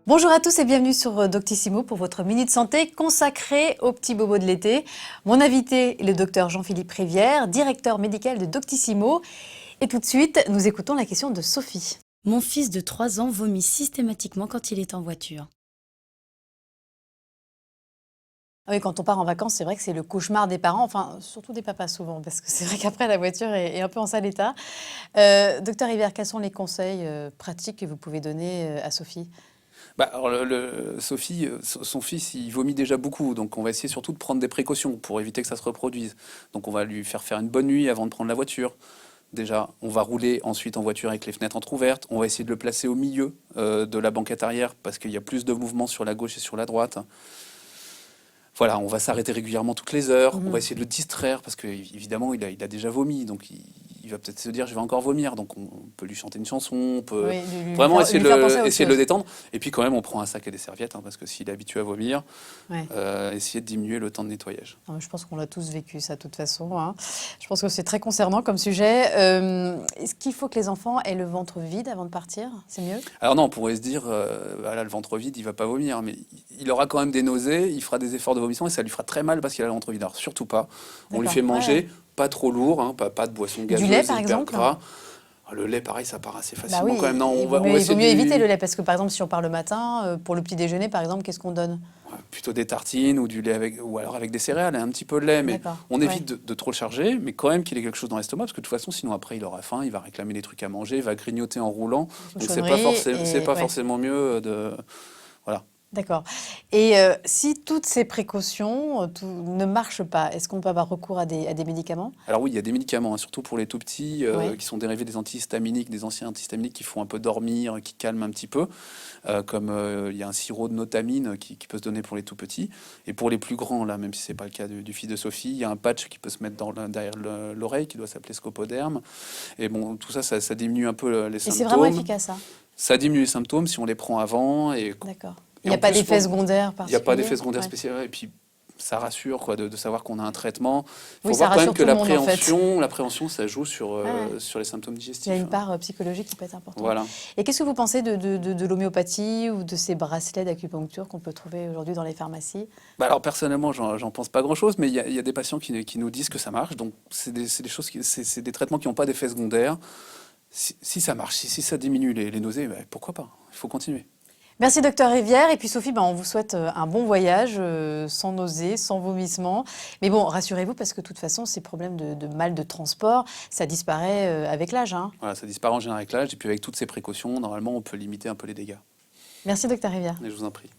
Bonjour à tous et bienvenue sur Doctissimo pour votre Minute Santé consacrée aux petits bobos de l'été. Mon invité est le docteur Jean-Philippe Rivière, directeur médical de Doctissimo. Et tout de suite, nous écoutons la question de Sophie. Mon fils de 3 ans vomit systématiquement quand il est en voiture. Ah oui, quand on part en vacances, c'est vrai que c'est le cauchemar des parents, enfin surtout des papas souvent, parce que c'est vrai qu'après la voiture est un peu en sale état. Docteur Rivière, quels sont les conseils pratiques que vous pouvez donner à Sophie? Alors Sophie, son fils, il vomit déjà beaucoup, donc on va essayer surtout de prendre des précautions pour éviter que ça se reproduise. Donc on va lui faire une bonne nuit avant de prendre la voiture. Déjà, on va rouler ensuite en voiture avec les fenêtres entrouvertes. On va essayer de le placer au milieu de la banquette arrière parce qu'il y a plus de mouvement sur la gauche et sur la droite. Voilà, on va s'arrêter régulièrement toutes les heures. On va essayer de le distraire parce qu'évidemment, il a déjà vomi. Donc, il va peut-être se dire, je vais encore vomir. Donc, on peut lui chanter une chanson. On peut Oui, vraiment lui faire penser à autre essayer de le chose. détendre. Et puis, quand même, on prend un sac et des serviettes parce que s'il est habitué à vomir, Ouais. essayer de diminuer le temps de nettoyage. Non, mais je pense qu'on l'a tous vécu, ça, de toute façon, hein. Je pense que c'est très concernant comme sujet. Est-ce qu'il faut que les enfants aient le ventre vide avant de partir? C'est mieux? Alors non, on pourrait se dire, voilà, le ventre vide, il va pas vomir, mais il aura quand même des nausées, il fera des efforts de vomissement et ça lui fera très mal parce qu'il a le ventre vide. Alors surtout pas, on lui D'accord, fait manger, ouais. pas trop lourd, pas de boisson Du gazeuse, lait, par hyper exemple? gras. Le lait, pareil, ça part assez Bah facilement oui, quand même. Non, il on va vaut essayer mieux de éviter le lait parce que, par exemple, si on part le matin, pour le petit déjeuner, par exemple, qu'est-ce qu'on donne? plutôt des tartines ou du lait avec, ou alors avec des céréales et un petit peu de lait, mais D'accord, on ouais. évite de trop le charger, mais quand même qu'il ait quelque chose dans l'estomac parce que de toute façon, sinon après, il aura faim, il va réclamer des trucs à manger, il va grignoter en roulant, donc Cochonnerie c'est pas ouais. forcément mieux de, voilà. D'accord. Et si toutes ces précautions ne marchent pas, est-ce qu'on peut avoir recours à des médicaments? Alors oui, il y a des médicaments, surtout pour les tout petits, Ouais. qui sont dérivés des antihistaminiques, des anciens antihistaminiques qui font un peu dormir, qui calment un petit peu, comme il y a un sirop de notamine qui peut se donner pour les tout petits. Et pour les plus grands, là, même si c'est pas le cas du fils de Sophie, il y a un patch qui peut se mettre derrière l'oreille, qui doit s'appeler scopoderme. Et bon, tout ça, ça diminue un peu les Et c'est vraiment symptômes. efficace, ça? Ça diminue les symptômes si on les prend avant. D'accord. Il Et n'y en a pas plus, d'effet secondaire il n'y a pas particulier? d'effet secondaire Ouais. spécial. Et puis, ça rassure quoi, de savoir qu'on a un traitement. Il Oui, faut ça voir quand même rassure que tout le monde, en fait. l'appréhension, ça joue Ouais. sur les symptômes Il y digestifs. a une part psychologique qui peut être importante. Voilà. Et qu'est-ce que vous pensez de l'homéopathie ou de ces bracelets d'acupuncture qu'on peut trouver aujourd'hui dans les pharmacies? Alors personnellement, j'en pense pas grand-chose, mais il y a des patients qui nous disent que ça marche. Donc c'est des choses, c'est des traitements qui n'ont pas d'effet secondaire. Si ça marche, si ça diminue les nausées, pourquoi pas? Il faut continuer. Merci docteur Rivière. Et puis Sophie, on vous souhaite un bon voyage, sans nausées, sans vomissement. Mais bon, rassurez-vous parce que de toute façon, ces problèmes de mal de transport, ça disparaît avec l'âge, hein. Voilà, ça disparaît en général avec l'âge, et puis avec toutes ces précautions, normalement, on peut limiter un peu les dégâts. Merci docteur Rivière. Et je vous en prie.